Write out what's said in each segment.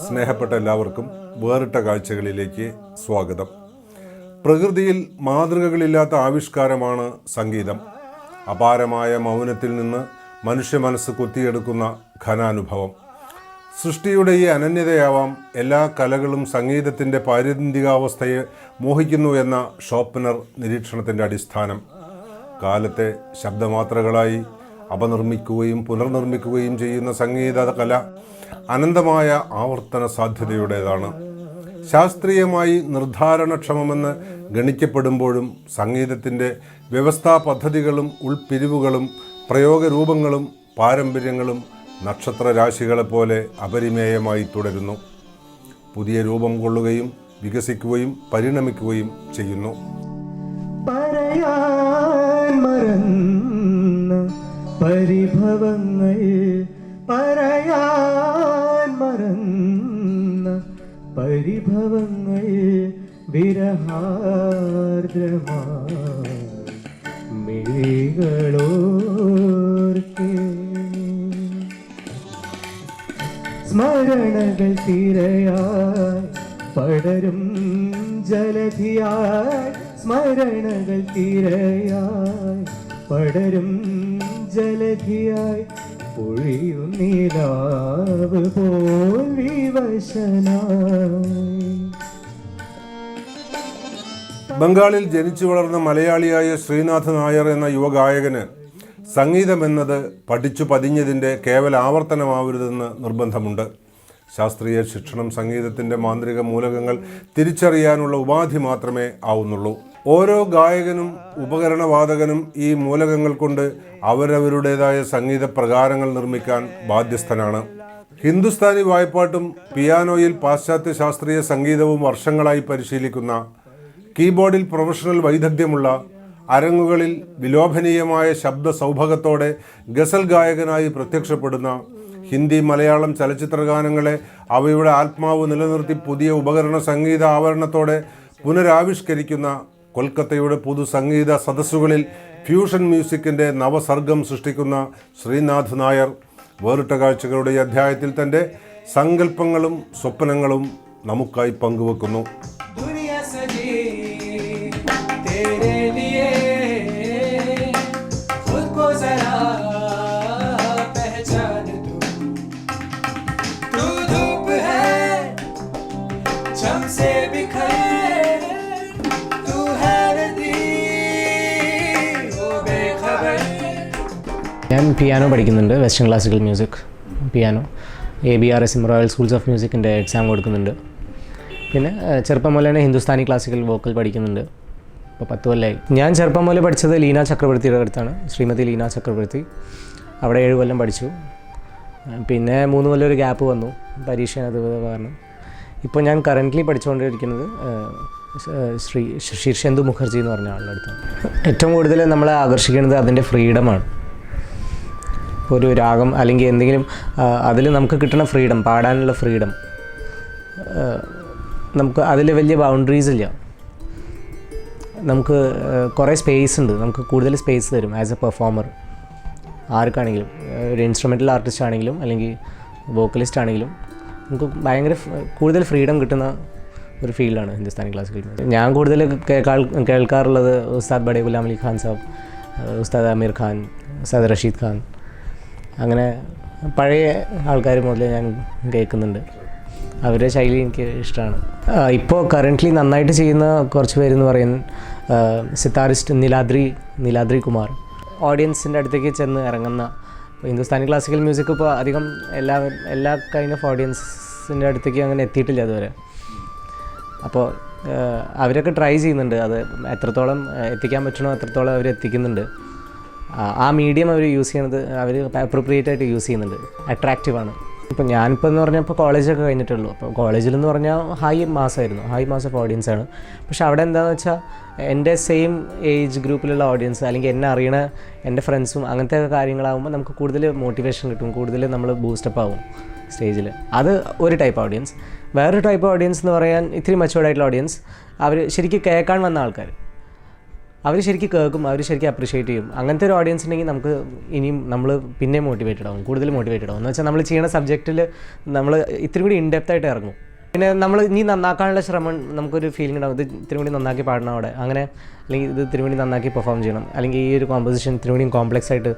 സ്നേഹപ്പെട്ട എല്ലാവർക്കും വേറിട്ട കാഴ്ചകളിലേക്ക് സ്വാഗതം. പ്രകൃതിയിൽ മാതൃകകളില്ലാത്ത ആവിഷ്കാരമാണ് സംഗീതം. അപാരമായ മൗനത്തിൽ നിന്ന് മനുഷ്യ മനസ്സ് കൊത്തിയെടുക്കുന്ന ഘനാനുഭവം. സൃഷ്ടിയുടെ ഈ അനന്യതയാവാം എല്ലാ കലകളും സംഗീതത്തിൻ്റെ പാരന്തികാവസ്ഥയെ മോഹിക്കുന്നു എന്ന ഷോപ്പനർ നിരീക്ഷണത്തിൻ്റെ അടിസ്ഥാനം. കാലത്തെ ശബ്ദമാത്രകളായി അപനിർമ്മിക്കുകയും പുനർനിർമ്മിക്കുകയും ചെയ്യുന്ന സംഗീത കല അനന്തമായ ആവർത്തന സാധ്യതയുടേതാണ്. ശാസ്ത്രീയമായി നിർദ്ധാരണക്ഷമമെന്ന് ഗണിക്കപ്പെടുമ്പോഴും സംഗീതത്തിൻ്റെ വ്യവസ്ഥാ പദ്ധതികളും ഉൾപ്പിരിവുകളും പ്രയോഗരൂപങ്ങളും പാരമ്പര്യങ്ങളും നക്ഷത്രരാശികളെപ്പോലെ അപരിമേയമായി തുടരുന്നു. പുതിയ രൂപം കൊള്ളുകയും വികസിക്കുകയും പരിണമിക്കുകയും ചെയ്യുന്നു. പരിഭവങ്ങൾ പറയാൻ മറന്ന പരിഭവങ്ങൾ വിരഹാർദ്രമാളോർക്കെ സ്മരണകൾ തിരയായി പടരും ജലധിയായി സ്മരണകൾ തിരയായി പടരും ജലധിയായി പൊഴിയുന്നിലാവ് പോൽ വിവശനായി. ബംഗാളിൽ ജനിച്ചു വളർന്ന മലയാളിയായ ശ്രീനാഥ് നായർ എന്ന യുവഗായകന് സംഗീതമെന്നത് പഠിച്ചു പതിഞ്ഞതിൻ്റെ കേവല ആവർത്തനമാവരുതെന്ന് നിർബന്ധമുണ്ട്. ശാസ്ത്രീയ ശിക്ഷണം സംഗീതത്തിൻ്റെ മാന്ത്രിക മൂലകങ്ങൾ തിരിച്ചറിയാനുള്ള ഉപാധി മാത്രമേ ആവുന്നുള്ളൂ. ഓരോ ഗായകനും ഉപകരണവാദകനും ഈ മൂലകങ്ങൾ കൊണ്ട് അവരവരുടേതായ സംഗീത പ്രകാരങ്ങൾ നിർമ്മിക്കാൻ ബാധ്യസ്ഥനാണ്. ഹിന്ദുസ്ഥാനി വായ്പാട്ടും പിയാനോയിൽ പാശ്ചാത്യ ശാസ്ത്രീയ സംഗീതവും വർഷങ്ങളായി പരിശീലിക്കുന്ന, കീബോർഡിൽ പ്രൊഫഷണൽ വൈദഗ്ധ്യമുള്ള, അരങ്ങുകളിൽ വിലോഭനീയമായ ശബ്ദ സൗഭഗത്തോടെ ഗസൽ ഗായകനായി പ്രത്യക്ഷപ്പെടുന്ന, ഹിന്ദി മലയാളം ചലച്ചിത്ര ഗാനങ്ങളെ അവയുടെ ആത്മാവ് നിലനിർത്തി പുതിയ ഉപകരണ സംഗീത ആവരണത്തോടെ പുനരാവിഷ്കരിക്കുന്ന, കൊൽക്കത്തയുടെ പുതു സംഗീത സദസ്സുകളിൽ ഫ്യൂഷൻ മ്യൂസിക്കിൻ്റെ നവസർഗം സൃഷ്ടിക്കുന്ന ശ്രീനാഥ് നായർ വേറിട്ട കാഴ്ചകളുടെ ഈ അധ്യായത്തിൽ തൻ്റെ സങ്കല്പങ്ങളും സ്വപ്നങ്ങളും നമുക്കായി പങ്കുവെക്കുന്നു. ഞാൻ പിയാനോ പഠിക്കുന്നുണ്ട്, western classical music piano. ABRS royal schools of മ്യൂസിക്കിൻ്റെ എക്സാം കൊടുക്കുന്നുണ്ട്. പിന്നെ ചെറുപ്പം മുതൽ തന്നെ ഹിന്ദുസ്ഥാനി ക്ലാസിക്കൽ വോക്കൽ പഠിക്കുന്നുണ്ട്. ഇപ്പോൾ 10 കൊല്ലമായി. ഞാൻ ചെറുപ്പം മുതൽ പഠിച്ചത് ലീന ചക്രവർത്തിയുടെ അടുത്താണ്, ശ്രീമതി ലീന ചക്രവർത്തി. അവിടെ 7 കൊല്ലം പഠിച്ചു. പിന്നെ 3 കൊല്ലം ഒരു ഗ്യാപ്പ് വന്നു, പരീക്ഷ അത് കാരണം. ഇപ്പോൾ ഞാൻ കറൻ്റ്ലി പഠിച്ചുകൊണ്ടിരിക്കുന്നത് ശ്രീ ശീർഷേന്ദു മുഖർജി എന്ന് പറഞ്ഞ ആളുടെ അടുത്താണ്. ഏറ്റവും കൂടുതൽ നമ്മളെ ആകർഷിക്കുന്നത് അതിൻ്റെ ഫ്രീഡമാണ്. ഇപ്പോൾ ഒരു രാഗം അല്ലെങ്കിൽ എന്തെങ്കിലും അതിൽ നമുക്ക് കിട്ടുന്ന ഫ്രീഡം, പാടാനുള്ള ഫ്രീഡം, നമുക്ക് അതിൽ വലിയ ബൗണ്ടറീസ് ഇല്ല. നമുക്ക് കുറേ സ്പേസ് ഉണ്ട്, നമുക്ക് കൂടുതൽ സ്പേസ് തരും ആസ് എ പെർഫോമർ. ആർക്കാണെങ്കിലും, ഒരു ഇൻസ്ട്രുമെൻ്റൽ ആർട്ടിസ്റ്റ് ആണെങ്കിലും അല്ലെങ്കിൽ വോക്കലിസ്റ്റ് ആണെങ്കിലും നമുക്ക് ഭയങ്കര കൂടുതൽ ഫ്രീഡം കിട്ടുന്ന ഒരു ഫീൽഡാണ് ഹിന്ദുസ്ഥാനി ക്ലാസിക്കൽ മ്യൂസിക്. ഞാൻ കൂടുതൽ കേൾക്കാറുള്ളത് ഉസ്താദ് ബഡേ ഗുലാം അലി ഖാൻ സാബ്, ഉസ്താദ് അമീർ ഖാൻ, ഉസ്താദ് റഷീദ് ഖാൻ, അങ്ങനെ പഴയ ആൾക്കാർ മുതലേ ഞാൻ കേൾക്കുന്നുണ്ട്. അവരുടെ ശൈലി എനിക്ക് ഇഷ്ടമാണ്. ഇപ്പോൾ കറൻ്റ്ലി നന്നായിട്ട് ചെയ്യുന്ന കുറച്ച് പേരെന്ന് പറയുന്നത് സിത്താറിസ്റ്റ് നീലാദ്രി കുമാർ. ഓഡിയൻസിൻ്റെ അടുത്തേക്ക് ചെന്ന് ഇറങ്ങുന്ന, ഹിന്ദുസ്ഥാനി ക്ലാസിക്കൽ മ്യൂസിക് ഇപ്പോൾ അധികം എല്ലാ കൈൻഡ് ഓഫ് ഓഡിയൻസിൻ്റെ അടുത്തേക്ക് അങ്ങനെ എത്തിയിട്ടില്ല അതുവരെ. അപ്പോൾ അവരൊക്കെ ട്രൈ ചെയ്യുന്നുണ്ട്, അത് എത്രത്തോളം എത്തിക്കാൻ പറ്റണോ അത്രത്തോളം അവർ എത്തിക്കുന്നുണ്ട്. ആ മീഡിയം അവർ യൂസ് ചെയ്യുന്നത് അവർ അപ്രോപ്രിയേറ്റ് ആയിട്ട് യൂസ് ചെയ്യുന്നുണ്ട്, അട്രാക്റ്റീവാണ്. ഇപ്പോൾ ഞാനിപ്പോൾ എന്ന് പറഞ്ഞാൽ ഇപ്പോൾ കോളേജൊക്കെ കഴിഞ്ഞിട്ടുള്ളൂ. അപ്പോൾ കോളേജിലെന്ന് പറഞ്ഞാൽ ഹൈ മാസ് ഓഫ് ഓഡിയൻസാണ്. പക്ഷെ അവിടെ എന്താണെന്ന് വെച്ചാൽ എൻ്റെ സെയിം ഏജ് ഗ്രൂപ്പിലുള്ള ഓഡിയൻസ് അല്ലെങ്കിൽ എന്നെ അറിയണ എൻ്റെ ഫ്രണ്ട്സും അങ്ങനത്തെ കാര്യങ്ങളാകുമ്പോൾ നമുക്ക് കൂടുതൽ മോട്ടിവേഷൻ കിട്ടും, കൂടുതൽ നമ്മൾ ബൂസ്റ്റപ്പ് ആവും സ്റ്റേജിൽ. അത് ഒരു ടൈപ്പ് ഓഡിയൻസ്. വേറൊരു ടൈപ്പ് ഓഡിയൻസ് എന്ന് പറയാൻ ഇത്തിരി മച്ചുവേർഡ് ആയിട്ടുള്ള ഓഡിയൻസ്, അവർ ശരിക്കും കേൾക്കാൻ വന്ന ആൾക്കാർ. അവർ ശരിക്കും കേൾക്കും, അവർ ശരിക്കും അപ്രിഷ്യേറ്റ് ചെയ്യും. അങ്ങനത്തെ ഒരു ഓഡിയൻസ് ഉണ്ടെങ്കിൽ നമുക്ക് ഇനിയും നമ്മൾ പിന്നെ മോട്ടിവേറ്റഡ് ആവും, കൂടുതൽ മോട്ടിവേറ്റഡ് ആവും. എന്ന് വെച്ചാൽ നമ്മൾ ചെയ്യുന്ന സബ്ജക്റ്റിൽ നമ്മൾ ഇത്തിരി കൂടി ഇൻഡെപ്തായിട്ട് ഇറങ്ങും. പിന്നെ നമ്മൾ ഇനി നന്നാക്കാനുള്ള ശ്രമം നമുക്കൊരു ഫീലിംഗ് ഉണ്ടാവും, ഇത് ഇത്തിരി കൂടി നന്നാക്കി പാടണം അവിടെ, അങ്ങനെ അല്ലെങ്കിൽ ഇത് ഇത്തിരി കൂടി നന്നാക്കി പെർഫോം ചെയ്യണം, അല്ലെങ്കിൽ ഈ ഒരു കോമ്പോസിഷൻ ഇത്തിരി കൂടി കോംപ്ലക്സ് ആയിട്ട്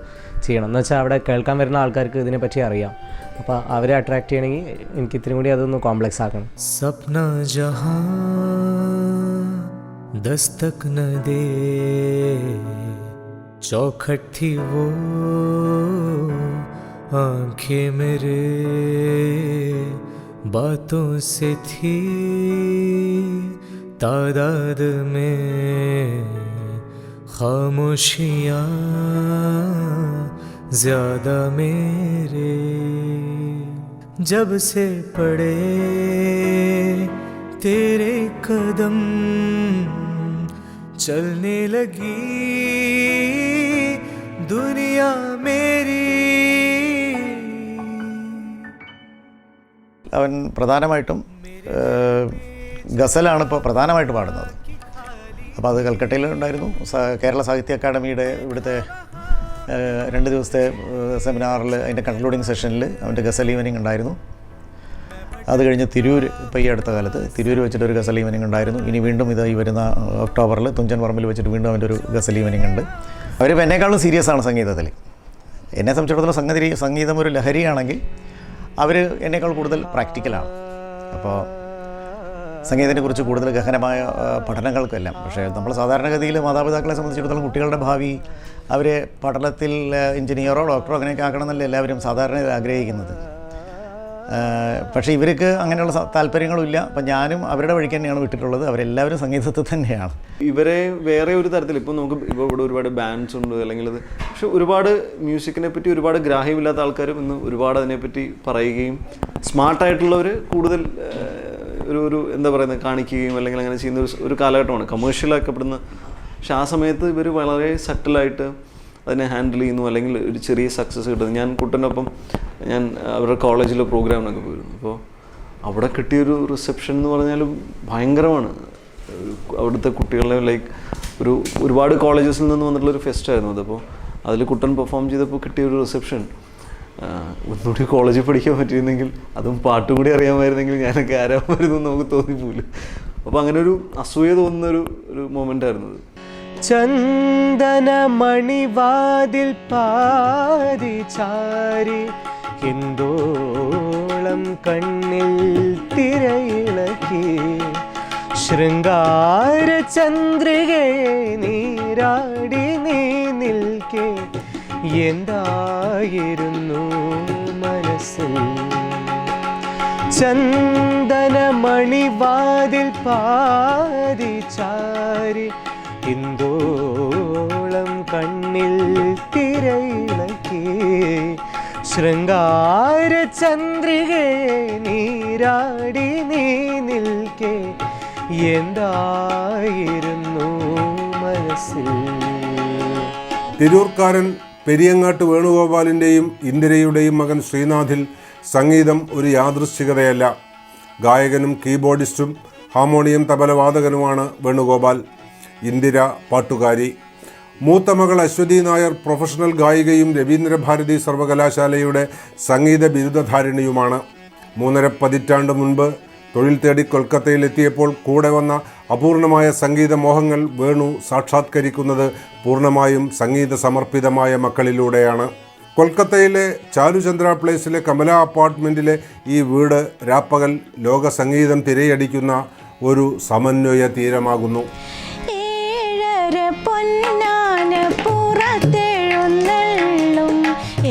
ചെയ്യണം. എന്ന് വെച്ചാൽ അവിടെ കേൾക്കാൻ വരുന്ന ആൾക്കാർക്ക് ഇതിനെപ്പറ്റി അറിയാം. അപ്പോൾ അവരെ അട്രാക്റ്റ് ചെയ്യണമെങ്കിൽ എനിക്ക് ഇത്തിരി കൂടി അതൊന്ന് കോംപ്ലക്സ് ആക്കണം. सपना जहां दस्तक न दे, चौखट थी वो आंखें मेरे, बातों से थी तादाद में खामोशियाँ ज्यादा मेरे, जब से पड़े तेरे कदम चलने लगी दुनिया मेरी. അവൻ പ്രധാനമായിട്ടും ഗസലാണ് ഇപ്പോൾ പ്രധാനമായിട്ട് പാടുന്നത്. അപ്പോൾ അത് കൽക്കട്ടയിൽ ഉണ്ടായിരുന്നു. കേരള സാഹിത്യ അക്കാദമിയുടെ ഇവിടുത്തെ 2 ദിവസത്തെ സെമിനാറിൽ അതിൻ്റെ കൺക്ലൂഡിങ് സെഷനിൽ അവൻ്റെ ഗസൽ ഈവനിങ് ഉണ്ടായിരുന്നു. അത് കഴിഞ്ഞ് തിരൂർ, ഇപ്പോൾ ഈ അടുത്ത കാലത്ത് തിരൂർ വെച്ചിട്ടൊരു ഗസൽ ഈവനിങ് ഉണ്ടായിരുന്നു. ഇനി വീണ്ടും ഇത് ഈ വരുന്ന ഒക്ടോബറിൽ തുഞ്ചൻ പറമ്പിൽ വെച്ചിട്ട് വീണ്ടും അവൻ്റെ ഒരു ഗസൽ ഈവനിങ് ഉണ്ട്. അവർ എന്നെക്കാളും സീരിയസ് ആണ് സംഗീതത്തിൽ. എന്നെ സംബന്ധിച്ചിടത്തോളം സംഗീതം ഒരു ലഹരിയാണെങ്കിൽ അവർ എന്നേക്കാൾ കൂടുതൽ പ്രാക്ടിക്കലാണ്. അപ്പോൾ സംഗീതത്തെക്കുറിച്ച് കൂടുതൽ ഗഹനമായ പഠനങ്ങൾക്കെല്ലാം. പക്ഷേ നമ്മൾ സാധാരണഗതിയിൽ മാതാപിതാക്കളെ സംബന്ധിച്ചിടത്തോളം കുട്ടികളുടെ ഭാവി അവരെ പഠനത്തിൽ എഞ്ചിനീയറോ ഡോക്ടറോ അങ്ങനെയൊക്കെ ആക്കണമെന്നല്ല എല്ലാവരും സാധാരണ ആഗ്രഹിക്കുന്നത്. പക്ഷേ ഇവർക്ക് അങ്ങനെയുള്ള താല്പര്യങ്ങളും ഇല്ല. അപ്പം ഞാനും അവരുടെ വഴിക്ക് തന്നെയാണ് വിട്ടിട്ടുള്ളത്. അവരെല്ലാവരും സംഗീതത്തിൽ തന്നെയാണ്. ഇവരെ വേറെ ഒരു തരത്തിൽ ഇപ്പോൾ നമുക്ക് ഇപ്പോൾ ഇവിടെ ഒരുപാട് ബാൻഡ്സ് ഉണ്ട് അല്ലെങ്കിൽ അത്, പക്ഷെ ഒരുപാട് മ്യൂസിക്കിനെ പറ്റി ഒരുപാട് ഗ്രാഹ്യമില്ലാത്ത ആൾക്കാരും ഇന്ന് ഒരുപാട് അതിനെപ്പറ്റി പറയുകയും സ്മാർട്ടായിട്ടുള്ളവർ കൂടുതൽ ഒരു എന്താ പറയുന്നത് കാണിക്കുകയും അല്ലെങ്കിൽ അങ്ങനെ ചെയ്യുന്ന ഒരു കാലഘട്ടമാണ് കമേഴ്ഷ്യലാക്കപ്പെടുന്ന. പക്ഷെ ആ സമയത്ത് ഇവർ വളരെ സട്ടിലായിട്ട് അതിനെ ഹാൻഡിൽ ചെയ്യുന്നു, അല്ലെങ്കിൽ ഒരു ചെറിയ സക്സസ് കിട്ടുന്നു. ഞാൻ കുട്ടനൊപ്പം ഞാൻ അവരുടെ കോളേജിലെ പ്രോഗ്രാമിനൊക്കെ പോയിരുന്നു. അപ്പോൾ അവിടെ കിട്ടിയൊരു റിസപ്ഷൻ എന്ന് പറഞ്ഞാലും ഭയങ്കരമാണ്. അവിടുത്തെ കുട്ടികളെ ഒരുപാട് കോളേജസിൽ നിന്ന് വന്നിട്ടുള്ളൊരു ഫെസ്റ്റായിരുന്നു അത്. അപ്പോൾ അതിൽ കുട്ടൻ പെർഫോം ചെയ്തപ്പോൾ കിട്ടിയൊരു റിസപ്ഷൻ ഒന്നുകൂടി കോളേജിൽ പഠിക്കാൻ പറ്റിയിരുന്നെങ്കിൽ, അതും പാട്ടും കൂടി അറിയാമായിരുന്നെങ്കിൽ ഞാനൊക്കെ ആരാമായിരുന്നു നമുക്ക് തോന്നിപ്പോയില്ല. അപ്പോൾ അങ്ങനെ ഒരു അസൂയ തോന്നുന്നൊരു മൊമെൻ്റ് ആയിരുന്നു അത്. ചന്ദനമണിവാതിൽ പാതി ചാരി ഹിന്ദോളം കണ്ണിൽ തിരയിളക്കി, ശൃംഗാര ചന്ദ്രികയെ നീരാടി നീ നിൽക്കെ, എന്തായിരുന്നു മനസ്സിൽ. ചന്ദനമണിവാതിൽ പാതി ചാരി ഹിന്ദോളം കണ്ണിൽ തിരയിളക്കി, ശൃംഗാര ചന്ദ്രികയെ നീരാടി നീ നിൽക്കെ, എന്തായിരുന്നു മനസ്സിൽ. തിരൂർക്കാരൻ പെരിയങ്ങാട്ട് വേണുഗോപാലിൻ്റെയും ഇന്ദിരയുടെയും മകൻ ശ്രീനാഥിൽ സംഗീതം ഒരു യാദൃശ്ചികതയല്ല. ഗായകനും കീബോർഡിസ്റ്റും ഹാർമോണിയം തബലവാദകനുമാണ് വേണുഗോപാൽ. ഇന്ദിര പാട്ടുകാരി. മൂത്ത മകൾ അശ്വതി നായർ പ്രൊഫഷണൽ ഗായികയും രവീന്ദ്രഭാരതി സർവകലാശാലയുടെ സംഗീത ബിരുദധാരിണിയുമാണ്. 3.5 പതിറ്റാണ്ട് മുൻപ് തൊഴിൽ തേടി കൊൽക്കത്തയിലെത്തിയപ്പോൾ കൂടെ വന്ന അപൂർണമായ സംഗീത മോഹങ്ങൾ വേണു സാക്ഷാത്കരിക്കുന്നത് പൂർണ്ണമായും സംഗീത സമർപ്പിതമായ മക്കളിലൂടെയാണ്. കൊൽക്കത്തയിലെ ചാരുചന്ദ്ര പ്ലേസിലെ കമല അപ്പാർട്ട്മെൻറ്റിലെ ഈ വീട് രാപ്പകൽ ലോക സംഗീതം തിരയടിക്കുന്ന ഒരു സമന്വയ തീരമാകുന്നു. പൊന്നാന പുറത്തെഴുന്നള്ളും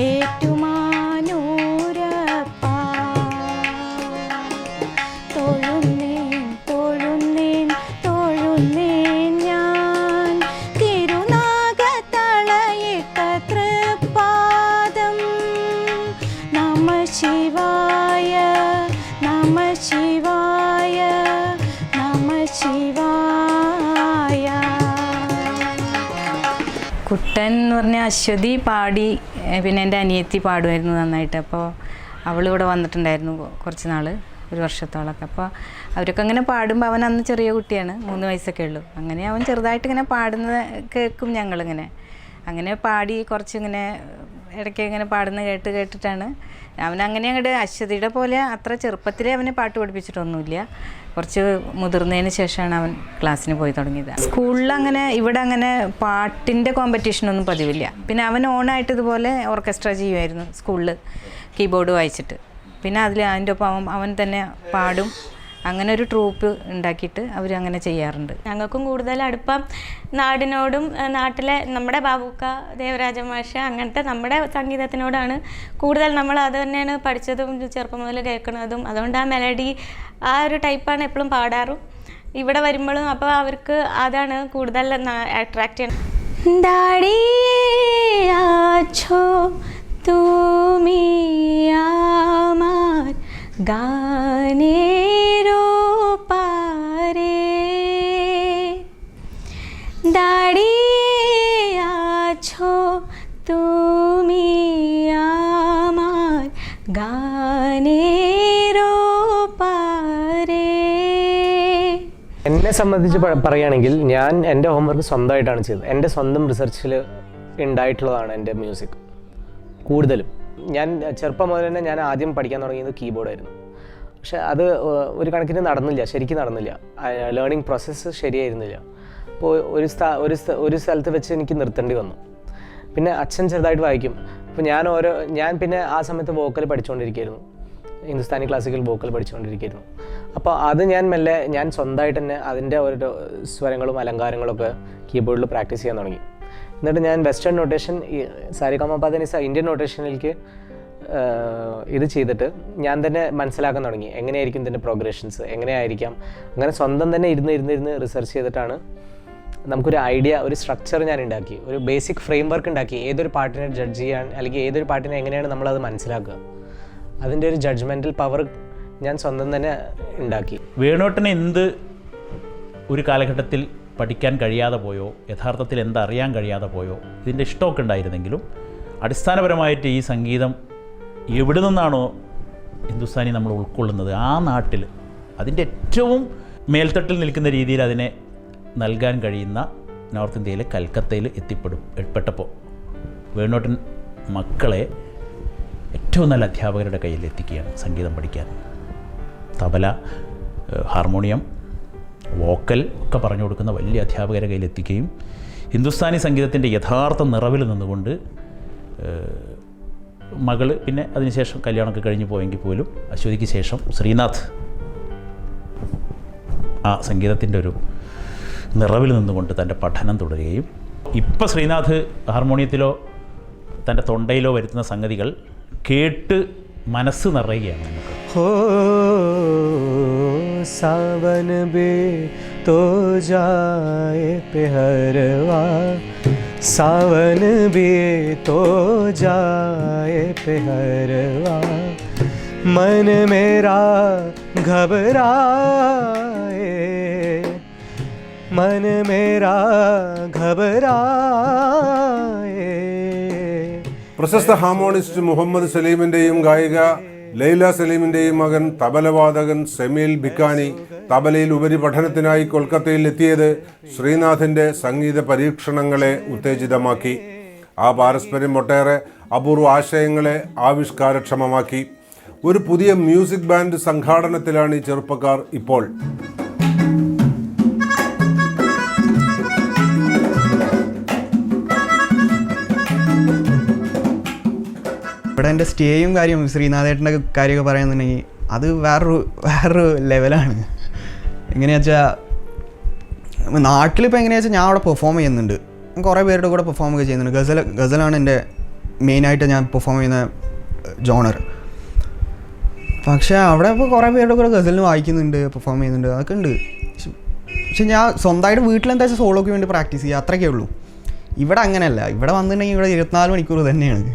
ഏറ്റുമാനൂരപ്പ, തൊഴുന്നേൻ തൊഴുന്നേൻ തൊഴുന്നേൻ ഞാൻ തിരുനാഗത്തളയിട്ട തൃപ്പാദം. നമ ശിവായ നമ ശിവായ നമ ശിവായ. കുട്ടൻ എന്ന് പറഞ്ഞാൽ അശ്വതി പാടി, പിന്നെ എൻ്റെ അനിയത്തി പാടുമായിരുന്നു നന്നായിട്ട്. അപ്പോൾ അവളിവിടെ വന്നിട്ടുണ്ടായിരുന്നു കുറച്ച് നാൾ. 1 വർഷത്തോളമൊക്കെ. അപ്പോൾ അവരൊക്കെ അങ്ങനെ പാടുമ്പോൾ അവൻ അന്ന് ചെറിയ കുട്ടിയാണ്, 3 വയസ്സൊക്കെ ഉള്ളൂ. അങ്ങനെ അവൻ ചെറുതായിട്ട് ഇങ്ങനെ പാടുന്നത് കേൾക്കും ഞങ്ങളിങ്ങനെ. അങ്ങനെ പാടി കുറച്ചിങ്ങനെ ഇടയ്ക്ക് ഇങ്ങനെ പാടുന്ന കേട്ടിട്ടാണ് അവനങ്ങനെ അങ്ങോട്ട് അശ്വതിയുടെ പോലെ അത്ര ചെറുപ്പത്തിലേ അവനെ പാട്ട് പഠിപ്പിച്ചിട്ടൊന്നുമില്ല. കുറച്ച് മുതിർന്നതിന് ശേഷമാണ് അവൻ ക്ലാസ്സിന് പോയി തുടങ്ങിയത്. സ്കൂളിൽ അങ്ങനെ ഇവിടെ അങ്ങനെ പാട്ടിൻ്റെ കോമ്പറ്റീഷനൊന്നും പതിവില്ല. പിന്നെ അവൻ ഓണായിട്ട് ഇതുപോലെ ഓർക്കസ്ട്ര ചെയ്യുമായിരുന്നു സ്കൂളിൽ, കീബോർഡ് വായിച്ചിട്ട്. പിന്നെ അതിൻ്റെ ഒപ്പം അവൻ തന്നെ പാടും. അങ്ങനെ ഒരു ട്രൂപ്പ് ഉണ്ടാക്കിയിട്ട് അവരങ്ങനെ ചെയ്യാറുണ്ട്. ഞങ്ങൾക്കും കൂടുതൽ അടുപ്പം നാടിനോടും നാട്ടിലെ നമ്മുടെ ബാബുക്ക, ദേവരാജ മാഷ, അങ്ങനത്തെ നമ്മുടെ സംഗീതത്തിനോടാണ് കൂടുതൽ. നമ്മൾ അത് തന്നെയാണ് പഠിച്ചതും ചെറുപ്പം മുതൽ കേൾക്കുന്നതും. അതുകൊണ്ട് ആ മെലഡി ആ ഒരു ടൈപ്പാണ് എപ്പോഴും പാടാറും ഇവിടെ വരുമ്പോഴും. അപ്പോൾ അവർക്ക് അതാണ് കൂടുതൽ അട്രാക്റ്റ് ചെയ്യുന്നത്. ഡാഡി ആഛോ തുമി ആമാർ ഗാനേരോ പാരേ, ഡാഡി ആഛോ തുമി ആമാർ ഗാനേരോ പാരേ. എന്നെ സംബന്ധിച്ച് പറയുകയാണെങ്കിൽ ഞാൻ എൻ്റെ ഹോംവർക്ക് സ്വന്തമായിട്ടാണ് ചെയ്തത്. എൻ്റെ സ്വന്തം റിസർച്ചിൽ ഉണ്ടായിട്ടുള്ളതാണ് എൻ്റെ മ്യൂസിക് കൂടുതലും. ഞാൻ ചെറുപ്പം മുതൽ തന്നെ ഞാൻ ആദ്യം പഠിക്കാൻ തുടങ്ങിയത് കീബോർഡായിരുന്നു. പക്ഷെ അത് ഒരു കണക്കിന് നടന്നില്ല, ശരിക്കും നടന്നില്ല. ലേണിംഗ് പ്രോസസ്സ് ശരിയായിരുന്നില്ല. അപ്പോൾ ഒരു സ്ഥലത്ത് വെച്ച് എനിക്ക് നിർത്തേണ്ടി വന്നു. പിന്നെ അച്ഛൻ ചെറുതായിട്ട് വായിക്കും. അപ്പോൾ ഞാൻ പിന്നെ ആ സമയത്ത് വോക്കൽ പഠിച്ചുകൊണ്ടിരിക്കുകയായിരുന്നു, ഹിന്ദുസ്ഥാനി ക്ലാസിക്കൽ വോക്കൽ പഠിച്ചുകൊണ്ടിരിക്കുകയായിരുന്നു. അപ്പോൾ അത് ഞാൻ സ്വന്തമായിട്ട് തന്നെ അതിൻ്റെ ഓരോ സ്വരങ്ങളും അലങ്കാരങ്ങളൊക്കെ കീബോർഡിൽ പ്രാക്ടീസ് ചെയ്യാൻ തുടങ്ങി. എന്നിട്ട് ഞാൻ വെസ്റ്റേൺ നൊട്ടേഷൻ, സാരിഗമപധനിസ ഇന്ത്യൻ നൊട്ടേഷനിലേക്ക് ഇത് ചെയ്തിട്ട് ഞാൻ തന്നെ മനസ്സിലാക്കാൻ തുടങ്ങി എങ്ങനെയായിരിക്കും ഇതിൻ്റെ പ്രോഗ്രഷൻസ്, എങ്ങനെയായിരിക്കാം. അങ്ങനെ സ്വന്തം തന്നെ ഇരുന്ന് റിസർച്ച് ചെയ്തിട്ടാണ് നമുക്കൊരു ഐഡിയ, ഒരു സ്ട്രക്ചർ ഞാൻ ഉണ്ടാക്കി, ഒരു ബേസിക് ഫ്രെയിം വർക്ക് ഉണ്ടാക്കി. ഏതൊരു പാട്ടിനെ ജഡ്ജ് ചെയ്യാൻ അല്ലെങ്കിൽ ഏതൊരു പാട്ടിനെ എങ്ങനെയാണ് നമ്മളത് മനസ്സിലാക്കുക, അതിൻ്റെ ഒരു ജഡ്ജ്മെൻറ്റൽ പവർ ഞാൻ സ്വന്തം തന്നെ ഉണ്ടാക്കി. വേണുവേട്ടന് എന്ത് ഒരു കാലഘട്ടത്തിൽ പഠിക്കാൻ കഴിയാതെ പോയോ, യഥാർത്ഥത്തിൽ എന്തറിയാൻ കഴിയാതെ പോയോ, ഇതിൻ്റെ ഇഷ്ടമൊക്കെ ഉണ്ടായിരുന്നെങ്കിലും അടിസ്ഥാനപരമായിട്ട് ഈ സംഗീതം എവിടെ നിന്നാണോ ഹിന്ദുസ്ഥാനി നമ്മൾ ഉൾക്കൊള്ളുന്നത് ആ നാട്ടിൽ അതിൻ്റെ ഏറ്റവും മേൽത്തട്ടിൽ നിൽക്കുന്ന രീതിയിൽ അതിനെ നൽകാൻ കഴിയുന്ന നോർത്ത് ഇന്ത്യയിലെ കൽക്കത്തയിൽ എത്തിപ്പെട്ടപ്പോൾ വേണുവേട്ടൻ മക്കളെ ഏറ്റവും നല്ല അധ്യാപകരുടെ കയ്യിൽ എത്തിക്കുകയാണ് സംഗീതം പഠിക്കാൻ. തബല, ഹാർമോണിയം, വോക്കൽ ഒക്കെ പറഞ്ഞു കൊടുക്കുന്ന വലിയ അധ്യാപകരുടെ കയ്യിൽ എത്തിക്കുകയും ഹിന്ദുസ്ഥാനി സംഗീതത്തിൻ്റെ യഥാർത്ഥ നിറവിൽ നിന്നുകൊണ്ട് മകൾ പിന്നെ അതിനുശേഷം കല്യാണമൊക്കെ കഴിഞ്ഞ് പോയെങ്കിൽ പോലും അശ്വതിക്ക് ശേഷം ശ്രീനാഥ് ആ സംഗീതത്തിൻ്റെ ഒരു നിറവിൽ നിന്നുകൊണ്ട് തൻ്റെ പഠനം തുടരുകയും ഇപ്പോൾ ശ്രീനാഥ് ഹാർമോണിയത്തിലോ തൻ്റെ തൊണ്ടയിലോ വരുത്തുന്ന സംഗതികൾ കേട്ട് മനസ്സ് നിറയുകയാണ് നമുക്ക്. हो सावन बे तो जाए पेहरवा, सावन बे तो जाए पेहरवा, मन मेरा घबराए, मन मेरा घबराए. പ്രശസ്ത ഹാർമോണിസ്റ്റ് മുഹമ്മദ് സലീമിൻ്റെയും ഗായിക ലൈല സലീമിൻ്റെയും മകൻ തബലവാദകൻ സെമീൽ ഭിക്കാനി തബലയിൽ ഉപരിപഠനത്തിനായി കൊൽക്കത്തയിൽ എത്തിയത് ശ്രീനാഥിൻ്റെ സംഗീത പരീക്ഷണങ്ങളെ ഉത്തേജിതമാക്കി. ആ പാരസ്പര്യം ഒട്ടേറെ അപൂർവ ആശയങ്ങളെ ആവിഷ്കാരക്ഷമമാക്കി. ഒരു പുതിയ മ്യൂസിക് ബാൻഡ് സംഘാടനത്തിലാണ് ഈ ചെറുപ്പക്കാർ ഇപ്പോൾ. ഇവിടെ എൻ്റെ സ്റ്റേയും കാര്യം ശ്രീനാഥേട്ടൻ്റെ കാര്യമൊക്കെ പറയുന്നുണ്ടെങ്കിൽ അത് വേറൊരു ലെവലാണ്. എങ്ങനെയാണെന്ന് വെച്ചാൽ നാട്ടിലിപ്പോൾ എങ്ങനെയാണെന്ന് വെച്ചാൽ ഞാൻ അവിടെ പെർഫോം ചെയ്യുന്നുണ്ട്, കുറേ പേരുടെ കൂടെ പെർഫോം ഒക്കെ ചെയ്യുന്നുണ്ട്. ഗസലാണ് എൻ്റെ മെയിനായിട്ട് ഞാൻ പെർഫോം ചെയ്യുന്ന ജോണർ. പക്ഷേ അവിടെ ഇപ്പോൾ കുറേ പേരുടെ കൂടെ ഗസലിന് വായിക്കുന്നുണ്ട്, പെർഫോം ചെയ്യുന്നുണ്ട്, അതൊക്കെ ഉണ്ട്. പക്ഷെ ഞാൻ സ്വന്തമായിട്ട് വീട്ടിലെന്താ വെച്ചാൽ സോളോയ്ക്ക് വേണ്ടി പ്രാക്ടീസ് ചെയ്യുക, അത്രയൊക്കെ ഉള്ളൂ. ഇവിടെ അങ്ങനെയല്ല. ഇവിടെ വന്നിട്ടുണ്ടെങ്കിൽ ഇവിടെ 24 മണിക്കൂർ തന്നെയാണ്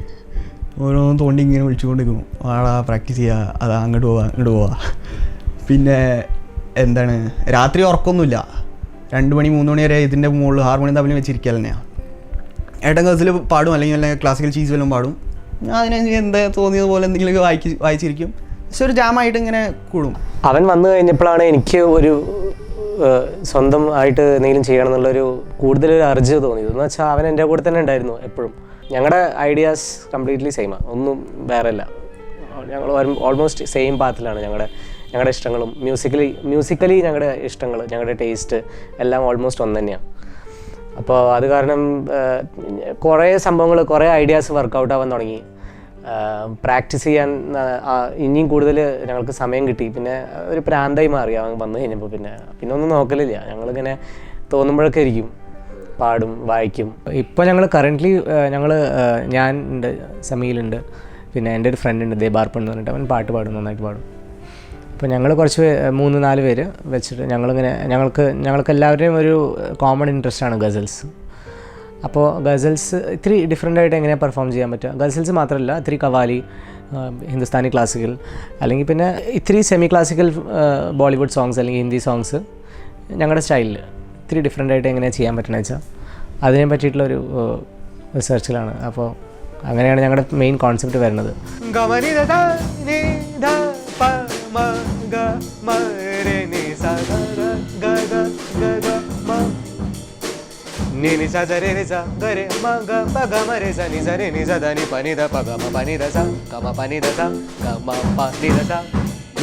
ഓരോന്നും തോണ്ടി ഇങ്ങനെ വിളിച്ചുകൊണ്ടിരിക്കും. ആളാ പ്രാക്ടീസ് ചെയ്യുക, അതാ അങ്ങോട്ട് പോവാ ഇങ്ങോട്ട് പോവാ. പിന്നെ എന്താണ്, രാത്രി ഉറക്കമൊന്നുമില്ല. 2 മണി 3 മണി വരെ ഇതിൻ്റെ മുകളിൽ ഹാർമോണിയം തമ്മിൽ വെച്ചിരിക്കുക തന്നെയാണ്. ഏട്ടൻ ഗസൽ പാടും അല്ലെങ്കിൽ ക്ലാസിക്കൽ ചീസ് വല്ലതും പാടും. ഞാൻ അതിന് എന്താ തോന്നിയതുപോലെ എന്തെങ്കിലുമൊക്കെ വായിച്ചിരിക്കും. പക്ഷെ ഒരു ജാമായിട്ട് ഇങ്ങനെ കൂടും. അവൻ വന്നു കഴിഞ്ഞപ്പോഴാണ് എനിക്ക് ഒരു സ്വന്തമായിട്ട് എന്തെങ്കിലും ചെയ്യണം എന്നുള്ളൊരു കൂടുതലൊരു അർജ് തോന്നിയത്. എന്ന് വെച്ചാൽ അവൻ എൻ്റെ കൂടെ തന്നെ ഉണ്ടായിരുന്നു എപ്പോഴും. ഞങ്ങളുടെ ഐഡിയാസ് കംപ്ലീറ്റ്ലി സെയിമാണ്, ഒന്നും വേറെ അല്ല. ഞങ്ങൾ ഓൾമോസ്റ്റ് സെയിം പാത്തിലാണ് ഞങ്ങളുടെ ഇഷ്ടങ്ങളും മ്യൂസിക്കലി ഞങ്ങളുടെ ഇഷ്ടങ്ങൾ, ഞങ്ങളുടെ ടേസ്റ്റ് എല്ലാം ഓൾമോസ്റ്റ് ഒന്ന് തന്നെയാണ്. അപ്പോൾ അത് കാരണം കുറേ സംഭവങ്ങൾ, കുറേ ഐഡിയാസ് വർക്കൗട്ട് ആവാൻ തുടങ്ങി. പ്രാക്ടീസ് ചെയ്യാൻ ഇനിയും കൂടുതൽ ഞങ്ങൾക്ക് സമയം കിട്ടി. പിന്നെ ഒരു പ്രാന്തായി മാറി അവൻ വന്നു കഴിഞ്ഞപ്പോൾ. പിന്നെ ഒന്നും നോക്കലില്ല, ഞങ്ങളിങ്ങനെ തോന്നുമ്പോഴൊക്കെ ഇരിക്കും, പാടും വായിക്കും. ഇപ്പോൾ ഞങ്ങൾ കറൻ്റ്ലി ഞാൻ ഉണ്ട്, സമീലുണ്ട്, പിന്നെ എൻ്റെ ഒരു ഫ്രണ്ട് ഉണ്ട് ദേബാർപ്പൻ എന്ന് പറഞ്ഞിട്ട്, അവൻ പാട്ട് പാടും, നന്നായിട്ട് പാടും. അപ്പോൾ ഞങ്ങൾ കുറച്ച് 3-4 പേര് വെച്ചിട്ട് ഞങ്ങൾക്ക് എല്ലാവരുടെയും ഒരു കോമൺ ഇൻട്രസ്റ്റാണ് ഗസൽസ്. അപ്പോൾ ഗസൽസ് ഇത്തിരി ഡിഫറെൻ്റ് ആയിട്ട് എങ്ങനെയാണ് പെർഫോം ചെയ്യാൻ പറ്റുക. ഗസൽസ് മാത്രമല്ല, ഇത്തിരി കവാലി, ഹിന്ദുസ്ഥാനി ക്ലാസിക്കൽ, അല്ലെങ്കിൽ പിന്നെ ഇത്തിരി സെമി ക്ലാസിക്കൽ ബോളിവുഡ് സോങ്സ് അല്ലെങ്കിൽ ഹിന്ദി സോങ്സ് ഞങ്ങളുടെ സ്റ്റൈലിൽ ഇത്തിരി ഡിഫറെൻ്റ് ആയിട്ട് എങ്ങനെയാണ് ചെയ്യാൻ പറ്റുന്നത് വെച്ചാൽ അതിനെ പറ്റിയിട്ടുള്ളൊരു റിസർച്ചിലാണ്. അപ്പോൾ അങ്ങനെയാണ് ഞങ്ങളുടെ മെയിൻ കോൺസെപ്റ്റ് വരുന്നത്.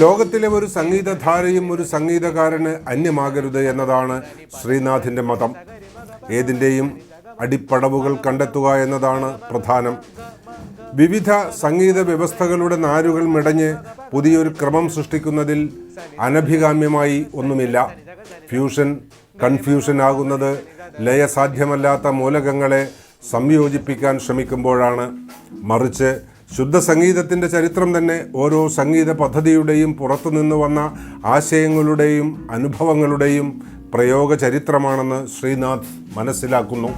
ലോകത്തിലെ ഒരു സംഗീതധാരയും ഒരു സംഗീതകാരന് അന്യമാകരുത് എന്നതാണ് ശ്രീനാഥിൻ്റെ മതം. ഏതിൻ്റെയും അടിപ്പടവുകൾ കണ്ടെത്തുക എന്നതാണ് പ്രധാനം. വിവിധ സംഗീത വ്യവസ്ഥകളുടെ നാരുകൾ മെടഞ്ഞ് പുതിയൊരു ക്രമം സൃഷ്ടിക്കുന്നതിൽ അനഭികാമ്യമായി ഒന്നുമില്ല. ഫ്യൂഷൻ കൺഫ്യൂഷൻ ആകുന്നത് ലയസാധ്യമല്ലാത്ത മൂലകങ്ങളെ സംയോജിപ്പിക്കാൻ ശ്രമിക്കുമ്പോഴാണ്. മറിച്ച് ശുദ്ധ സംഗീതത്തിൻ്റെ ചരിത്രം തന്നെ ഓരോ സംഗീത പദ്ധതിയുടെയും പുറത്തുനിന്ന് വന്ന ആശയങ്ങളുടെയും അനുഭവങ്ങളുടെയും പ്രയോഗ ചരിത്രമാണെന്ന് ശ്രീനാഥ് മനസ്സിലാക്കുന്നു.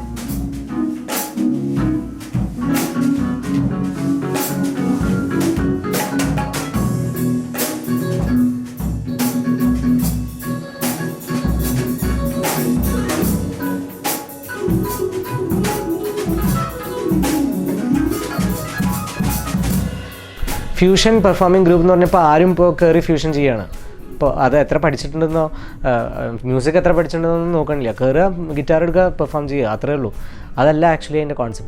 ഫ്യൂഷൻ പെർഫോമിംഗ് ഗ്രൂപ്പ് എന്ന് പറഞ്ഞപ്പോൾ ആരും ഇപ്പോൾ കയറി ഫ്യൂഷൻ ചെയ്യുകയാണ്. ഇപ്പോൾ അത് എത്ര പഠിച്ചിട്ടുണ്ടെന്നോ മ്യൂസിക് എത്ര പഠിച്ചിട്ടുണ്ടെന്നോ നോക്കണില്ല. കയറുക, ഗിറ്റാർ എടുക്കുക, പെർഫോം ചെയ്യുക, അത്രയേ ഉള്ളൂ. അതല്ല ആക്ച്വലി അതിൻ്റെ കോൺസെപ്റ്റ്.